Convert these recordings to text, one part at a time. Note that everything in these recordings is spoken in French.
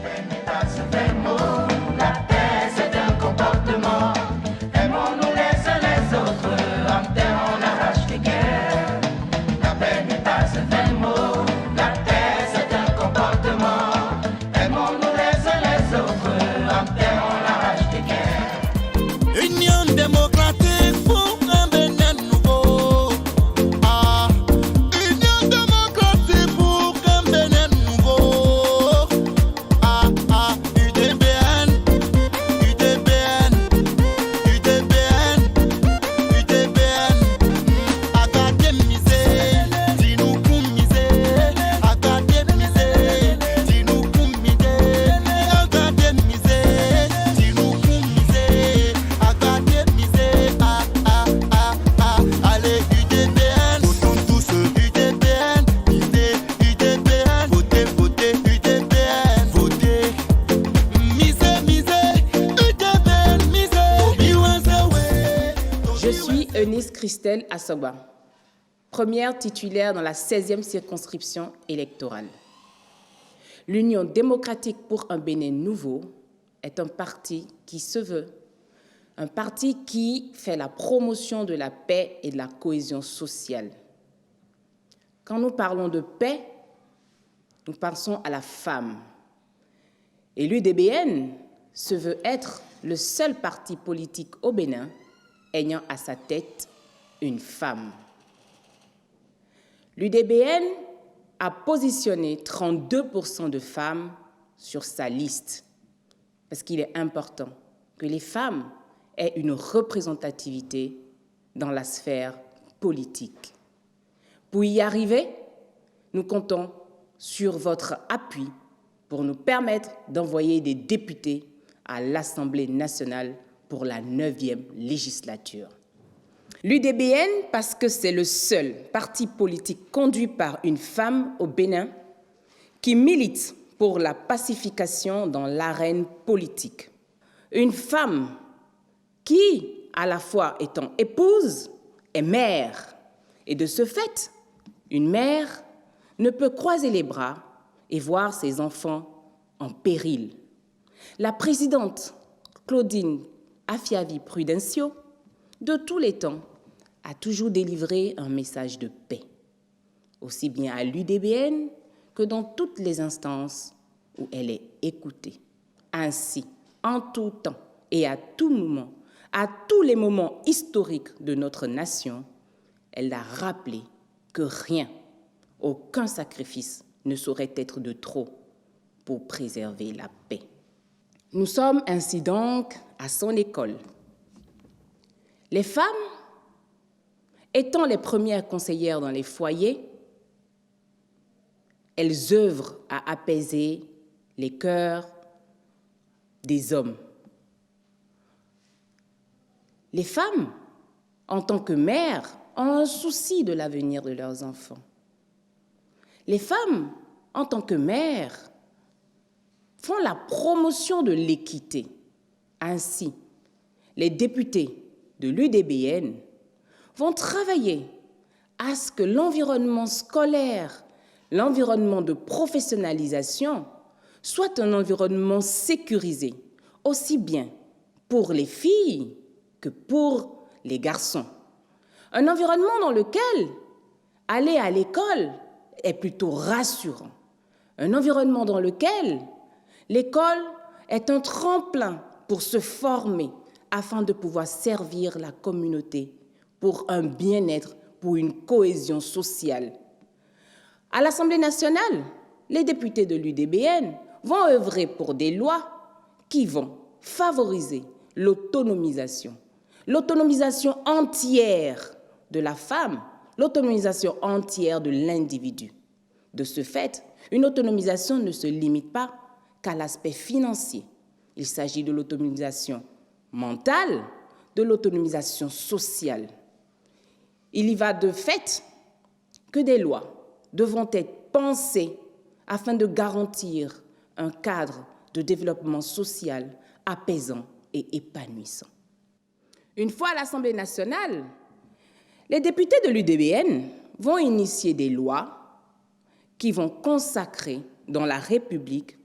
paix n'est pas ce fait mot, la paix c'est un comportement. Aimons-nous les uns les autres, en terre on arrache les guerres. La paix n'est pas ce fait mot, la paix c'est un comportement. Aimons-nous les uns les autres, en terre on arrache les guerres. Union démocratique pour un Bénin nouveau. Ah, Union démocratique pour un Bénin nouveau. Ah, ah, UDBN, UDBN, UDBN, UDBN. Académisé, dis-nous coumisé. Académisé, dis-nous coumisé. Académisé, dis-nous coumisé. Académisé, ah, ah, ah, ah. Allez, UDBN, votons tous UDBN. UDBN, votez, votez, UDBN, votez. Misez, misez, UDBN, misez. Je suis Eunice Christelle Assogba, première titulaire dans la 16e circonscription électorale. L'Union démocratique pour un Bénin nouveau est un parti qui se veut, un parti qui fait la promotion de la paix et de la cohésion sociale. Quand nous parlons de paix, nous pensons à la femme. Et l'UDBN se veut être le seul parti politique au Bénin ayant à sa tête une femme. L'UDBN a positionné 32% de femmes sur sa liste parce qu'il est important que les femmes aient une représentativité dans la sphère politique. Pour y arriver, nous comptons sur votre appui pour nous permettre d'envoyer des députés à l'Assemblée nationale pour la 9e législature. L'UDBN, parce que c'est le seul parti politique conduit par une femme au Bénin qui milite pour la pacification dans l'arène politique. Une femme qui, à la fois étant épouse, est mère. Et de ce fait, une mère ne peut croiser les bras et voir ses enfants en péril. La présidente Claudine Afiavi Prudencio, de tous les temps, a toujours délivré un message de paix, aussi bien à l'UDBN que dans toutes les instances où elle est écoutée. Ainsi, en tout temps et à tout moment, à tous les moments historiques de notre nation, elle a rappelé que rien, aucun sacrifice ne saurait être de trop pour préserver la paix. Nous sommes ainsi donc à son école. Les femmes, étant les premières conseillères dans les foyers, elles œuvrent à apaiser les cœurs des hommes. Les femmes, en tant que mères, ont un souci de l'avenir de leurs enfants. Les femmes, en tant que mères, font la promotion de l'équité. Ainsi, les députés de l'UDBN vont travailler à ce que l'environnement scolaire, l'environnement de professionnalisation, soit un environnement sécurisé, aussi bien pour les filles que pour les garçons. Un environnement dans lequel aller à l'école est plutôt rassurant. Un environnement dans lequel l'école est un tremplin pour se former afin de pouvoir servir la communauté pour un bien-être, pour une cohésion sociale. À l'Assemblée nationale, les députés de l'UDBN vont œuvrer pour des lois qui vont favoriser l'autonomisation entière de la femme, l'autonomisation entière de l'individu. De ce fait, une autonomisation ne se limite pas qu'à l'aspect financier. Il s'agit de l'autonomisation mentale, de l'autonomisation sociale. Il y va de fait que des lois devront être pensées afin de garantir un cadre de développement social apaisant et épanouissant. Une fois à l'Assemblée nationale, les députés de l'UDBN vont initier des lois qui vont consacrer dans la République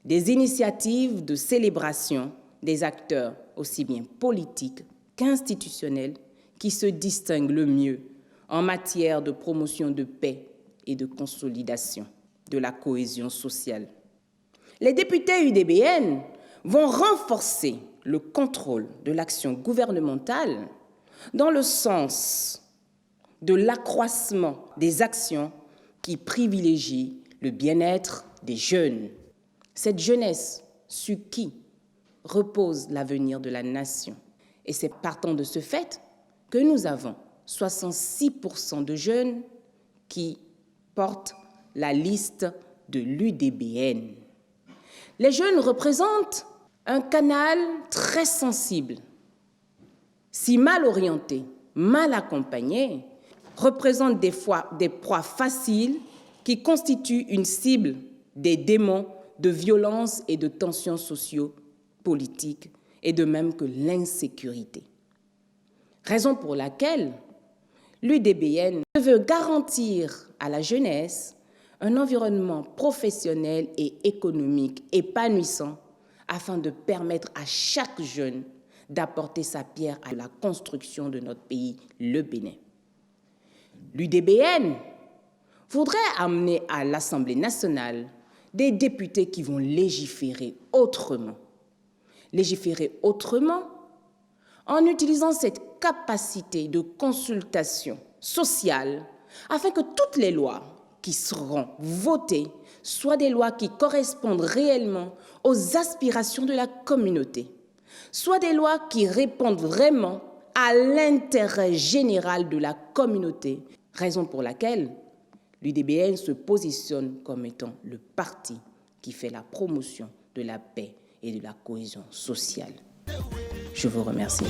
des initiatives de célébration des acteurs aussi bien politiques qu'institutionnels qui se distinguent le mieux en matière de promotion de paix et de consolidation de la cohésion sociale. Les députés UDBN vont renforcer le contrôle de l'action gouvernementale dans le sens de l'accroissement des actions qui privilégient le bien-être des jeunes. Cette jeunesse sur qui repose l'avenir de la nation. Et c'est partant de ce fait que nous avons 66% de jeunes qui portent la liste de l'UDBN. Les jeunes représentent un canal très sensible. Si mal orientés, mal accompagnés, représentent des fois des proies faciles qui constituent une cible des démons de violence et de tensions socio-politiques, et de même que l'insécurité. Raison pour laquelle l'UDBN veut garantir à la jeunesse un environnement professionnel et économique épanouissant afin de permettre à chaque jeune d'apporter sa pierre à la construction de notre pays, le Bénin. L'UDBN voudrait amener à l'Assemblée nationale des députés qui vont légiférer autrement. Légiférer autrement en utilisant cette capacité de consultation sociale afin que toutes les lois qui seront votées soient des lois qui correspondent réellement aux aspirations de la communauté, soient des lois qui répondent vraiment à l'intérêt général de la communauté, raison pour laquelle l'UDBN se positionne comme étant le parti qui fait la promotion de la paix et de la cohésion sociale. Je vous remercie.